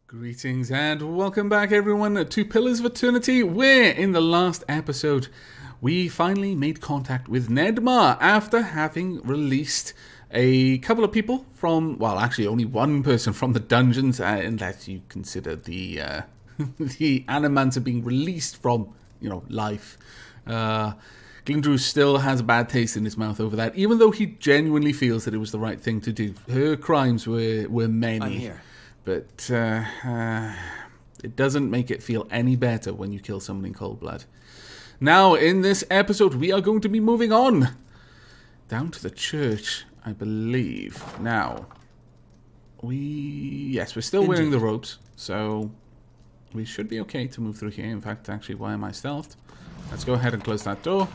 Greetings and welcome back everyone to Pillars of Eternity, where in the last episode we finally made contact with Nedmar after having released a couple of people from, well actually only one person from the dungeons, unless you consider the the Animancer being released from, life. Glindru still has a bad taste in his mouth over that, even though he genuinely feels that it was the right thing to do. Her crimes were many. I'm here. But it doesn't make it feel any better when you kill someone in cold blood. Now, in this episode, we are going to be moving on down to the church, I believe. Now, we're still wearing the robes, so we should be okay to move through here. In fact, actually, why am I stealthed? Let's go ahead and close that door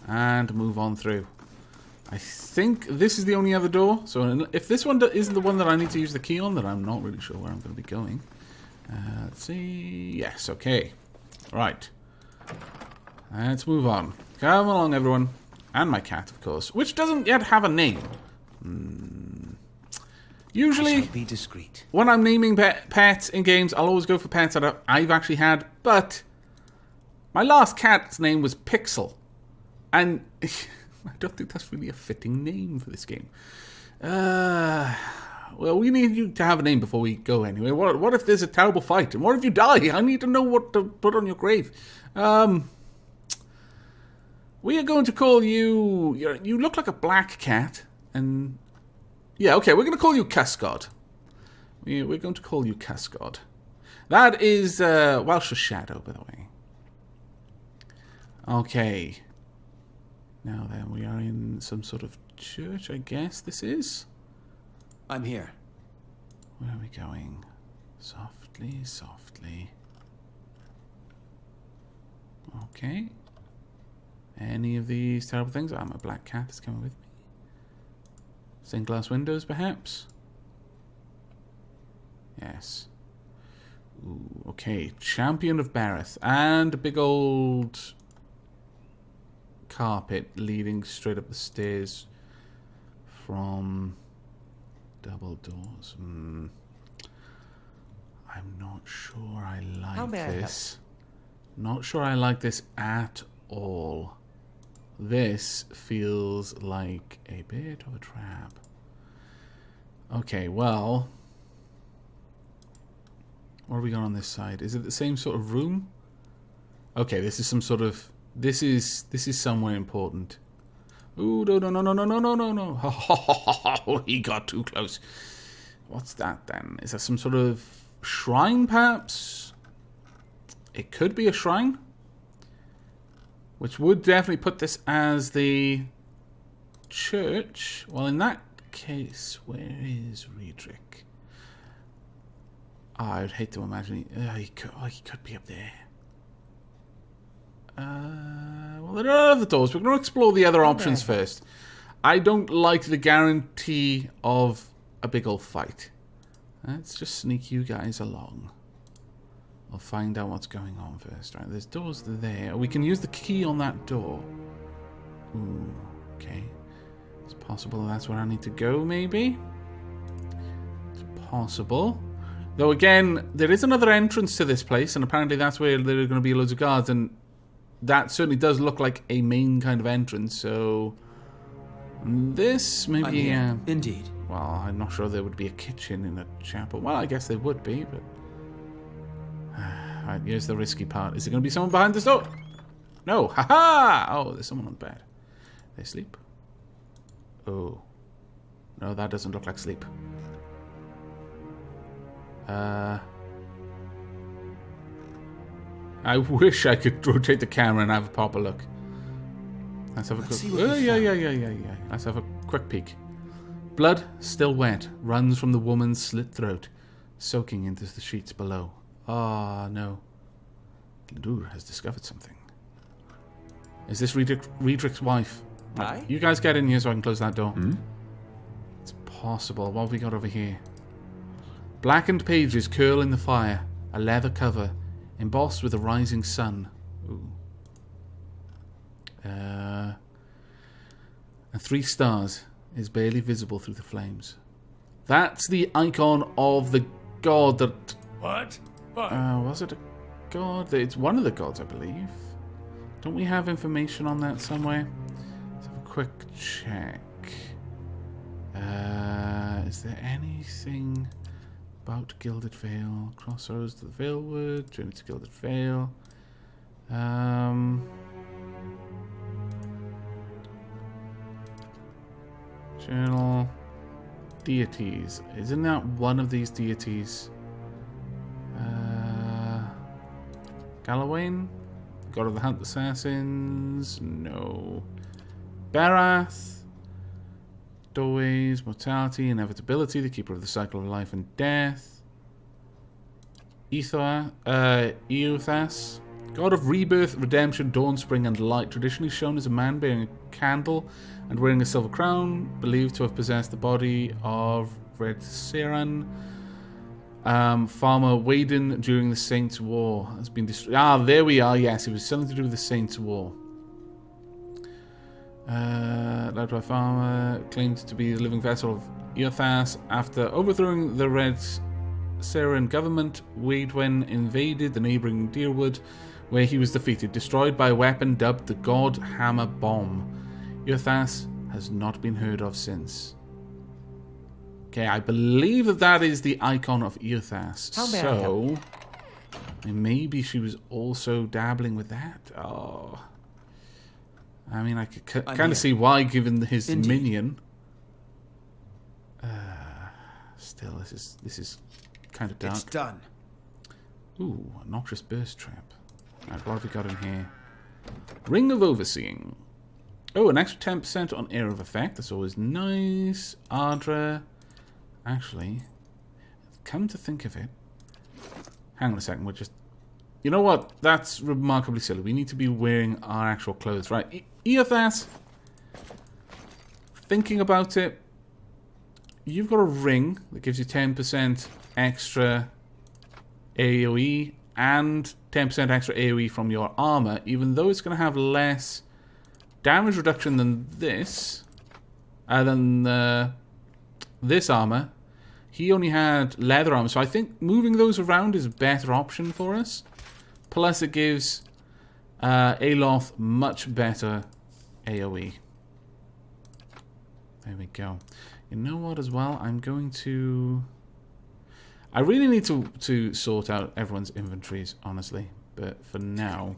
and move on through. I think this is the only other door, so if this one isn't the one that I need to use the key on, then I'm not really sure where I'm going to be going. Let's see. Yes, okay. Right. Let's move on. Come along, everyone. And my cat, of course, which doesn't yet have a name. Usually, I shall be discreet. When I'm naming pets in games, I'll always go for pets that I've actually had, but my last cat's name was Pixel. And I don't think that's really a fitting name for this game. Well, we need you to have a name before we go anyway. What if there's a terrible fight? And what if you die? I need to know what to put on your grave. We are going to call you... You look like a black cat. And... yeah, okay, we're going to call you Cussgod. We're going to call you Cussgod. That is Welsh's shadow, by the way. Okay. Now then, we are in some sort of church, I guess this is. I'm here. Where are we going? Softly, softly. Okay. Any of these terrible things? I'm a black cat that's coming with me. Stained glass windows, perhaps? Yes. Ooh, okay. Champion of Bareth. And a big old carpet leading straight up the stairs from double doors. I'm not sure I like this. Not sure I like this at all. This feels like a bit of a trap. Okay, well, what have we got on this side? Is it the same sort of room? Okay, this is some sort of... This is somewhere important. Ooh, no. He got too close. What's that then? Is that some sort of shrine, perhaps? It could be a shrine. Which would definitely put this as the church. Well, in that case, where is Riedrich? I would hate to imagine he could be up there. Well, there are other doors. We're going to explore the other options first. I don't like the guarantee of a big old fight. Let's just sneak you guys along. We'll find out what's going on first. Right, there's doors there. We can use the key on that door. Ooh, okay. It's possible that's where I need to go, maybe? It's possible. Though, again, there is another entrance to this place, and apparently that's where there are going to be loads of guards, and that certainly does look like a main kind of entrance, so... This, maybe... Indeed. Well, I'm not sure there would be a kitchen in a chapel. Well, I guess there would be, but... Alright, here's the risky part. Is there going to be someone behind this door? No! Ha-ha! Oh, there's someone on the bed. They sleep? Oh. No, that doesn't look like sleep. I wish I could rotate the camera and have a proper look. Let's have a quick... Oh, yeah. Let's have a quick peek. Blood, still wet, runs from the woman's slit throat, soaking into the sheets below. Ah, no. Glindur has discovered something. Is this Riedrich's wife? Hi? You guys get in here so I can close that door. It's possible. What have we got over here? Blackened pages curl in the fire. A leather cover, embossed with a rising sun. Ooh. And 3 stars is barely visible through the flames. That's the icon of the god that What? Was it a god? It's one of the gods, I believe. Don't we have information on that somewhere? Let's have a quick check. Is there anything about Gilded Vale? Crossroads to the Valewood, journey to Gilded Vale. Journal. Deities. Isn't that one of these deities? Galawain? God of the Hunt Assassins? No. Barath? Doorways, mortality, inevitability, the keeper of the cycle of life and death. Eothas, god of rebirth, redemption, dawn, spring, and light, traditionally shown as a man bearing a candle and wearing a silver crown, believed to have possessed the body of Red Seren. Farmer Waden during the Saints' War has been destroyed. Ah, there we are. Yes, it was something to do with the Saints' War. Led by Farmer, claimed to be the living vessel of Eothas. After overthrowing the Red Seren government, Waedwen invaded the neighbouring Deerwood, where he was defeated, destroyed by a weapon dubbed the God Hammer Bomb. Eothas has not been heard of since. Okay, I believe that is the icon of Eothas. So, maybe she was also dabbling with that. Oh. I mean, I could kind of see why, given his minion. Still, this is kind of dark. It's done. Ooh, a noxious burst trap. Right, what have we got in here? Ring of Overseeing. Oh, an extra 10% on Area of Effect. That's always nice. Ardra. Actually, come to think of it. Hang on a second, we're just... You know what? That's remarkably silly. We need to be wearing our actual clothes, right? Eothas, thinking about it, you've got a ring that gives you 10% extra AoE and 10% extra AoE from your armor, even though it's going to have less damage reduction than this, this armor. He only had leather armor, so I think moving those around is a better option for us. Plus, it gives Aloth much better AoE. There we go. You know what, as well? I'm going to... I really need to sort out everyone's inventories, honestly. But for now...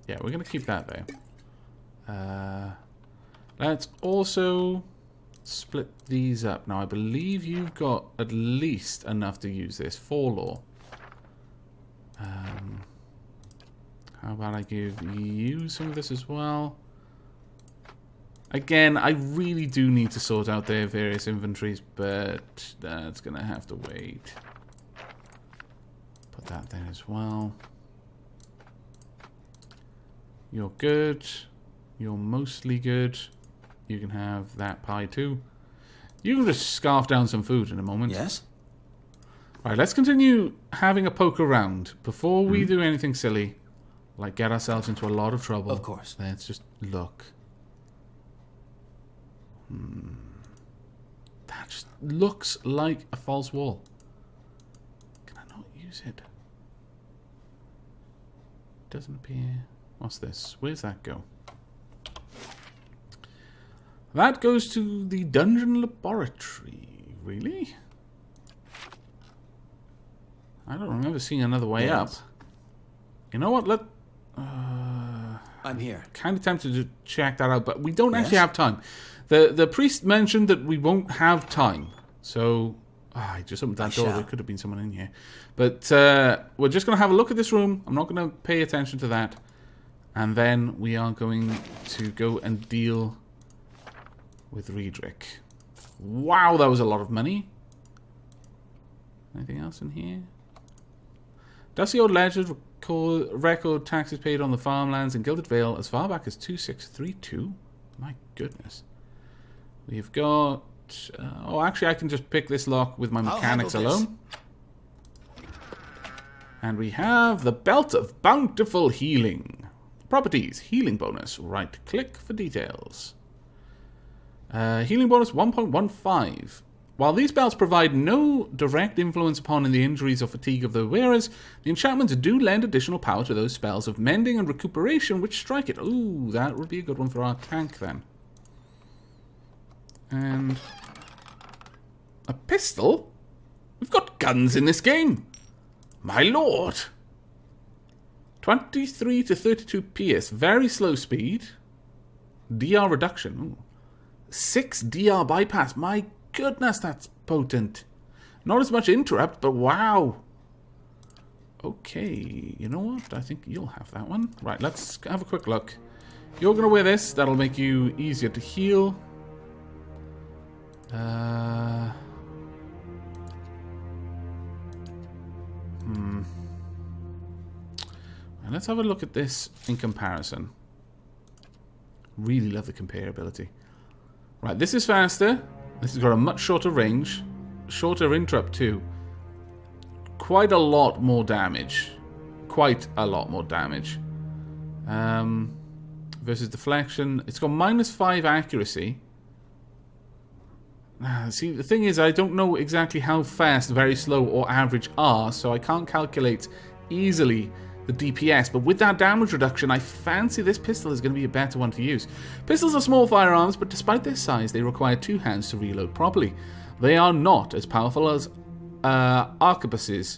Yeah, we're going to keep that there. Let's also split these up. Now, I believe you've got at least enough to use this. 4 lore. How about I give you some of this as well? Again, I really do need to sort out their various inventories, but that's going to have to wait. Put that there as well. You're good. You're mostly good. You can have that pie too. You can just scarf down some food in a moment. Yes? Right, let's continue having a poke around. Before we do anything silly, like get ourselves into a lot of trouble. Of course. Let's just look. That just looks like a false wall. Can I not use it? Doesn't appear. What's this? Where's that go? That goes to the dungeon laboratory. Really? I don't remember seeing another way up. You know what? I'm here. Kind of tempted to check that out, but we don't actually have time. The priest mentioned that we won't have time. So, I just opened that door. There could have been someone in here. But we're just going to have a look at this room. I'm not going to pay attention to that. And then we are going to go and deal with Riedrich. Wow, that was a lot of money. Anything else in here? Does the old legend record taxes paid on the farmlands in Gilded Vale as far back as 2632? My goodness. We've got... oh, actually, I can just pick this lock with my mechanics alone. And we have the Belt of Bountiful Healing. Properties. Healing bonus. Right-click for details. Healing bonus 1.15. While these belts provide no direct influence upon the injuries or fatigue of the wearers, the enchantments do lend additional power to those spells of mending and recuperation which strike it. Ooh, that would be a good one for our tank then. And a pistol? We've got guns in this game. My lord. 23 to 32 PS. Very slow speed. DR reduction. Ooh. 6 DR bypass. My goodness, that's potent. Not as much interrupt, but wow. Okay, you know what? I think you'll have that one. Right, let's have a quick look. You're going to wear this. That'll make you easier to heal. Let's have a look at this in comparison. Really love the comparability. Right, this is faster. This has got a much shorter range. Shorter interrupt too. Quite a lot more damage. Quite a lot more damage. Versus deflection. It's got -5 accuracy. See, the thing is, I don't know exactly how fast very slow or average are, so I can't calculate easily the DPS, but with that damage reduction, I fancy this pistol is going to be a better one to use. Pistols are small firearms, but despite their size, they require 2 hands to reload properly. They are not as powerful as arquebuses.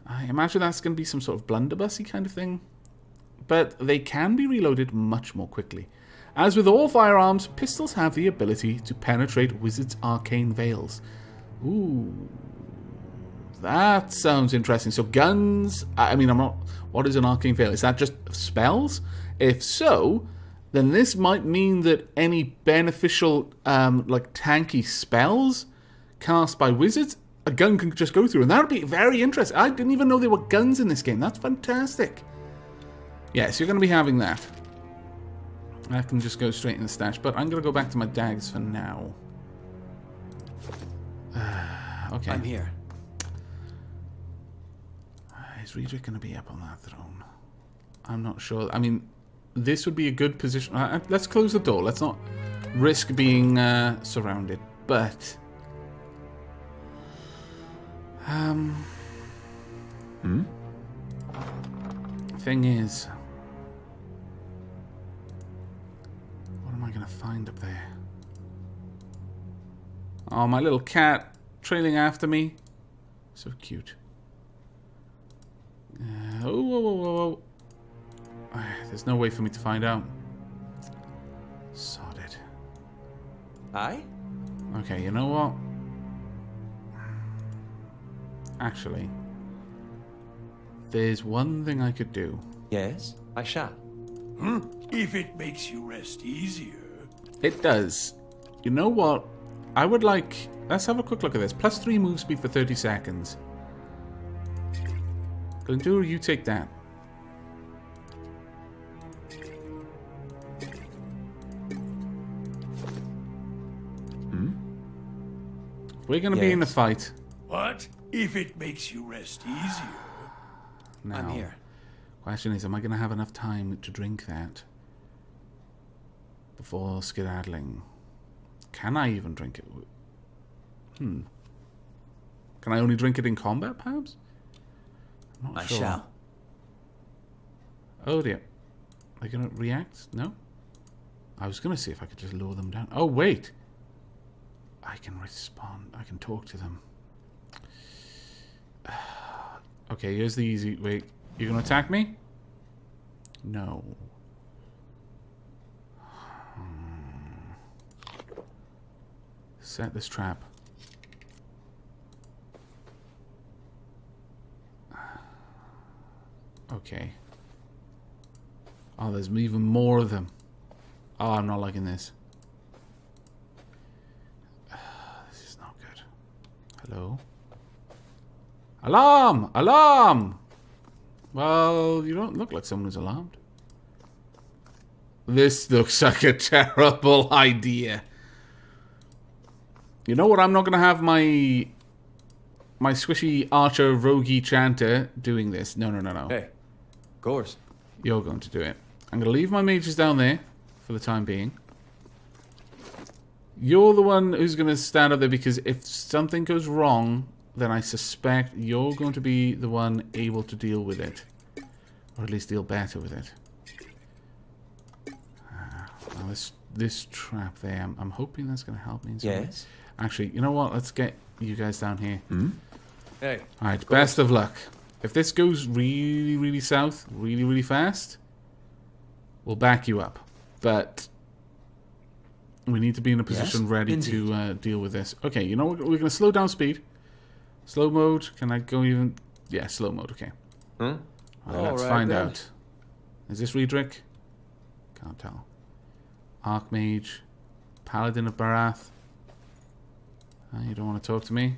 I imagine that's going to be some sort of blunderbussy kind of thing, but they can be reloaded much more quickly. As with all firearms, pistols have the ability to penetrate wizards' arcane veils. Ooh. That sounds interesting. So guns, I mean, I'm not... What is an arcane veil? Is that just spells? If so, then this might mean that any beneficial, like, tanky spells cast by wizards, a gun can just go through. And that would be very interesting. I didn't even know there were guns in this game. That's fantastic. Yes, you're going to be having that. I can just go straight in the stash. But I'm going to go back to my dags for now. Okay. I'm here. Is Redrick going to be up on that throne? I'm not sure. I mean, this would be a good position. Let's close the door. Let's not risk being surrounded. But... Thing is... What am I going to find up there? Oh, my little cat trailing after me. So cute. Oh. There's no way for me to find out. Sod it. Aye? Okay, you know what? Actually, there's one thing I could do. Yes, I shall. If it makes you rest easier. It does. You know what? I would like... Let's have a quick look at this. +3 move speed for 30 seconds. Glendur, you take that. We're going to be in a fight. What? If it makes you rest easier. Now, I'm here. Question is, am I going to have enough time to drink that before skedaddling? Can I even drink it? Can I only drink it in combat, perhaps? I'm not sure. Shall. Oh dear. Are they going to react? No? I was going to see if I could just lure them down. Oh, wait. I can respond. I can talk to them. Okay, here's the easy... Wait, you're going to attack me? No. Set this trap. Okay. Oh, there's even more of them. Oh, I'm not liking this. This is not good. Hello? Alarm! Alarm! Well, you don't look like someone who's alarmed. This looks like a terrible idea. You know what? I'm not going to have my squishy archer roguey chanter doing this. No. Hey, of course. You're going to do it. I'm going to leave my mages down there for the time being. You're the one who's going to stand up there, because if something goes wrong, then I suspect you're going to be the one able to deal with it. Or at least deal better with it. Well, this trap there, I'm hoping that's going to help me in some way. Yes? Actually, you know what? Let's get you guys down here. Hey. Alright, best of luck. If this goes really, really south, really, really fast, we'll back you up. But we need to be in a position ready to deal with this. Okay, you know what? We're going to slow down speed. Slow mode. Can I go even... Yeah, slow mode, okay. Hmm? Alright, let's find out. Is this Riedrich? Can't tell. Archmage. Paladin of Barath. You don't want to talk to me?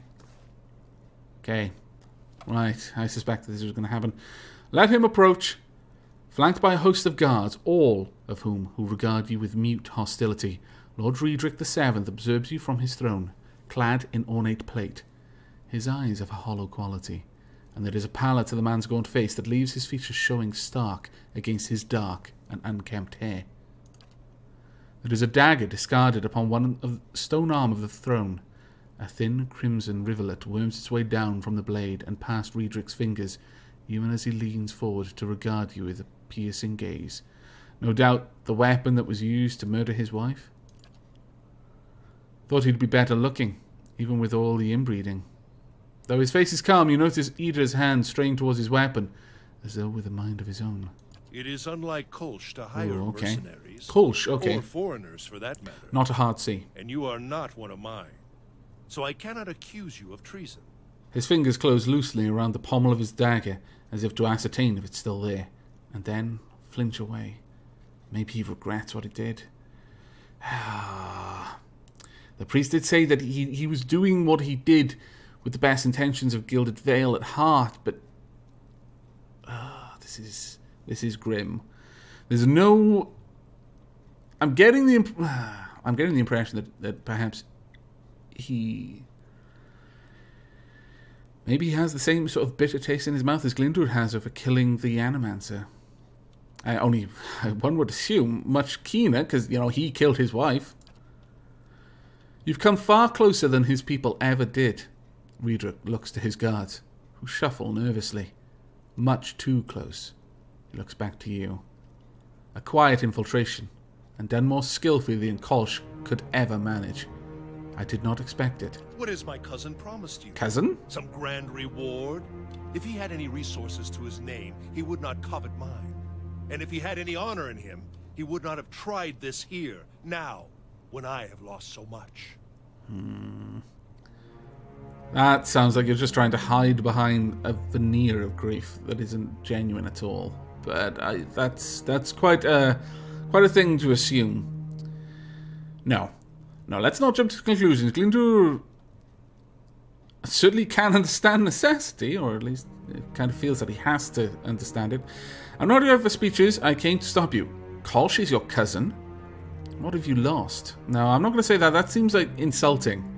Okay. Right, I suspected this was going to happen. Let him approach. Flanked by a host of guards, all of whom who regard you with mute hostility, Lord Riedrich VII observes you from his throne, clad in ornate plate. His eyes have a hollow quality, and there is a pallor to the man's gaunt face that leaves his features showing stark against his dark and unkempt hair. There is a dagger discarded upon one of the stone arm of the throne. A thin crimson rivulet worms its way down from the blade and past Riedrich's fingers, even as he leans forward to regard you with a piercing gaze. No doubt the weapon that was used to murder his wife? Thought he'd be better looking, even with all the inbreeding. Though his face is calm, you notice Idra's hand strained towards his weapon, as though with a mind of his own. It is unlike Kolsch to hire mercenaries. Kolsch, okay. Or foreigners, for that matter. Not a hard C. And you are not one of mine. So I cannot accuse you of treason. His fingers close loosely around the pommel of his dagger, as if to ascertain if it's still there, and then flinch away. Maybe he regrets what he did. The priest did say that he was doing what he did with the best intentions of Gilded Vale at heart, but this is grim. There's no... I'm getting the impression that perhaps maybe he has the same sort of bitter taste in his mouth as Glyndwr has over killing the Animancer. Only one would assume much keener, because, you know, he killed his wife. You've come far closer than his people ever did. Riedrich looks to his guards, who shuffle nervously. Much too close. He looks back to you. A quiet infiltration, and done more skillfully than Kolsch could ever manage. I did not expect it. What has my cousin promised you? Cousin? Some grand reward? If he had any resources to his name, he would not covet mine. And if he had any honor in him, he would not have tried this here, now, when I have lost so much. That sounds like you're just trying to hide behind a veneer of grief that isn't genuine at all. But that's quite a thing to assume. No, let's not jump to conclusions. Glyndwr certainly can understand necessity, or at least it kind of feels that he has to understand it. I'm not here for speeches. I came to stop you. Kolsch is your cousin. What have you lost? No, I'm not going to say that. That seems like insulting.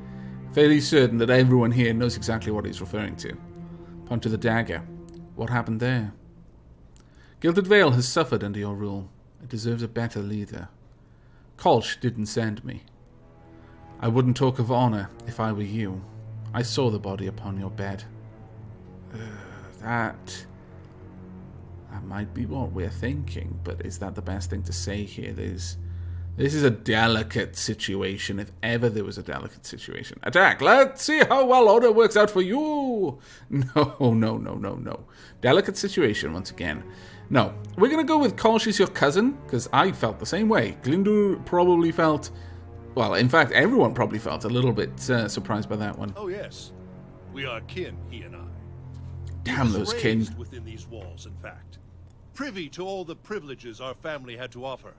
Fairly certain that everyone here knows exactly what he's referring to. Point to the dagger. What happened there? Gilded Vale has suffered under your rule. It deserves a better leader. Kolsch didn't send me. I wouldn't talk of honor if I were you. I saw the body upon your bed. That might be what we're thinking, but is that the best thing to say here? This is a delicate situation, if ever there was a delicate situation. Attack! Let's see how well order works out for you! No. Delicate situation, once again. No, we're going to go with Kolsch is your cousin, because I felt the same way. Glyndwr probably felt... Well, in fact, everyone probably felt a little bit surprised by that one. Oh, yes. We are kin, he and I. Damn those kin. Within these walls, in fact. Privy to all the privileges our family had to offer.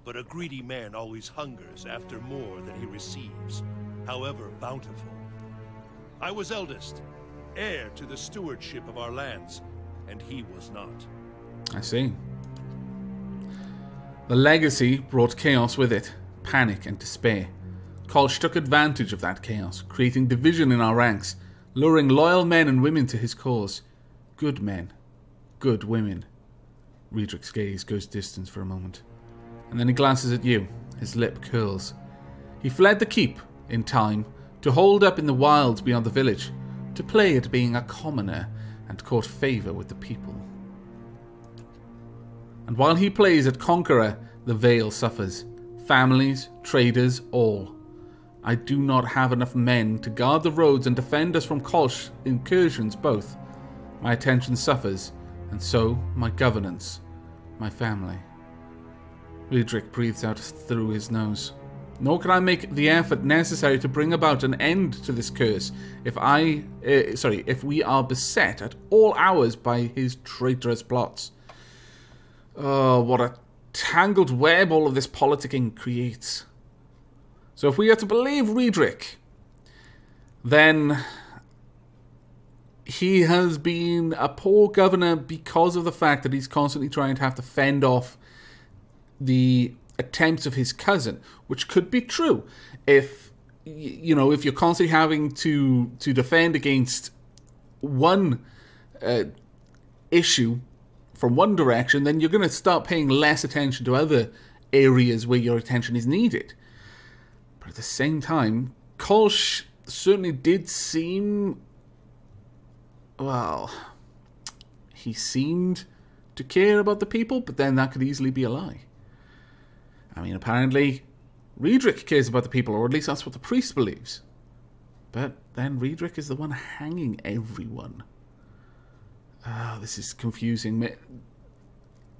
But a greedy man always hungers after more than he receives, however bountiful. I was eldest, heir to the stewardship of our lands, and he was not. I see. The legacy brought chaos with it, panic and despair. Kolsch took advantage of that chaos, creating division in our ranks, luring loyal men and women to his cause. Good men, good women. Riedrich's gaze goes distant for a moment, and then he glances at you. His lip curls. He fled the keep in time to hold up in the wilds beyond the village, to play at being a commoner and court favour with the people. And while he plays at conqueror, the Vale suffers. Families, traders, all. I do not have enough men to guard the roads and defend us from Kolsch incursions both. My attention suffers, and so my governance, my family. Riedrich breathes out through his nose. Nor can I make the effort necessary to bring about an end to this curse if we are beset at all hours by his traitorous plots. Oh, what a tangled web all of this politicking creates. So if we are to believe Riedrich, then he has been a poor governor because of the fact that he's constantly trying to have to fend off the attempts of his cousin, which could be true if you're constantly having to defend against one issue from one direction, then you're going to start paying less attention to other areas where your attention is needed. But at the same time, Kolsch certainly did seem, well, he seemed to care about the people, but then that could easily be a lie. I mean, apparently, Riedrich cares about the people, or at least that's what the priest believes. But then Riedrich is the one hanging everyone. Oh, this is confusing.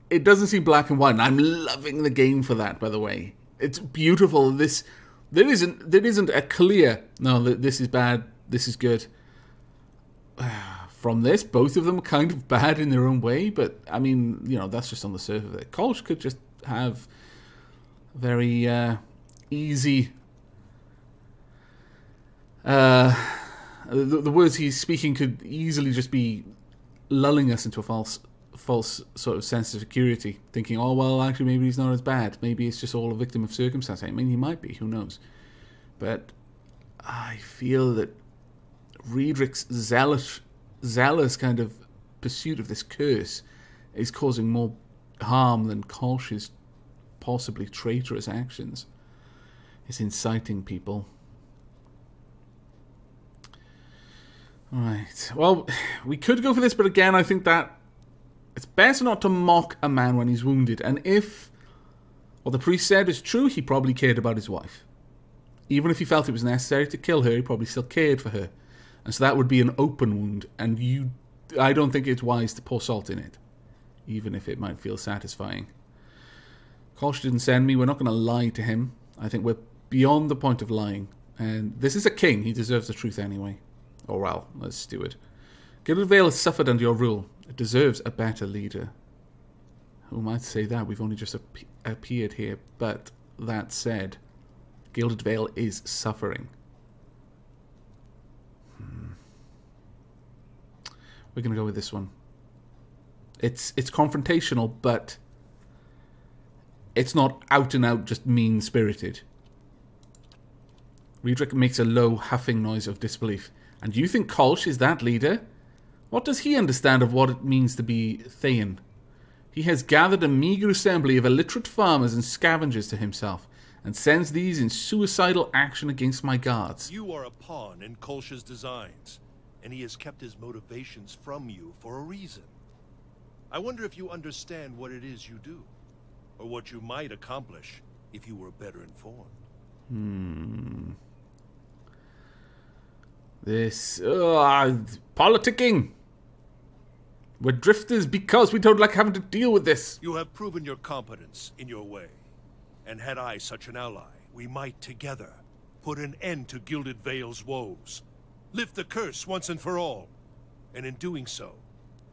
It doesn't seem black and white, and I'm loving the game for that, by the way. It's beautiful. There isn't a clear, no, this is bad, this is good. From this, both of them are kind of bad in their own way, but, I mean, that's just on the surface of it. Kolsch could just have very easy. The words he's speaking could easily just be lulling us into a false sort of sense of security, thinking, oh, well, actually, maybe he's not as bad. Maybe it's just all a victim of circumstance. I mean, he might be. Who knows? But I feel that Riedrich's zealous kind of pursuit of this curse is causing more harm than Kolsch's possibly traitorous actions. It's inciting people. Alright. Well, we could go for this, but again, I think that it's best not to mock a man when he's wounded. And if what the priest said is true, he probably cared about his wife. Even if he felt it was necessary to kill her, he probably still cared for her. And so that would be an open wound, and I don't think it's wise to pour salt in it, even if it might feel satisfying. Kolsch didn't send me. We're not going to lie to him. I think we're beyond the point of lying. And this is a king. He deserves the truth anyway. Or well, let's do it. Gilded Vale has suffered under your rule. It deserves a better leader. Who might say that? We've only just appeared here. But that said, Gilded Vale is suffering. We're going to go with this one. It's confrontational, but it's not out and out just mean-spirited. Riedrich makes a low huffing noise of disbelief. And you think Kolsch is that leader? What does he understand of what it means to be Thayan? He has gathered a meagre assembly of illiterate farmers and scavengers to himself, and sends these in suicidal action against my guards. You are a pawn in Kolsch's designs, and he has kept his motivations from you for a reason. I wonder if you understand what it is you do, or what you might accomplish if you were better informed. This politicking. We're drifters because we don't like having to deal with this. You have proven your competence in your way, and had I such an ally, we might together put an end to Gilded Vale's woes, lift the curse once and for all, and in doing so,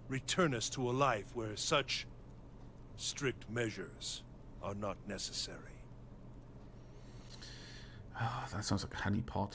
return us to a life where such strict measures are not necessary. Oh, that sounds like a honeypot.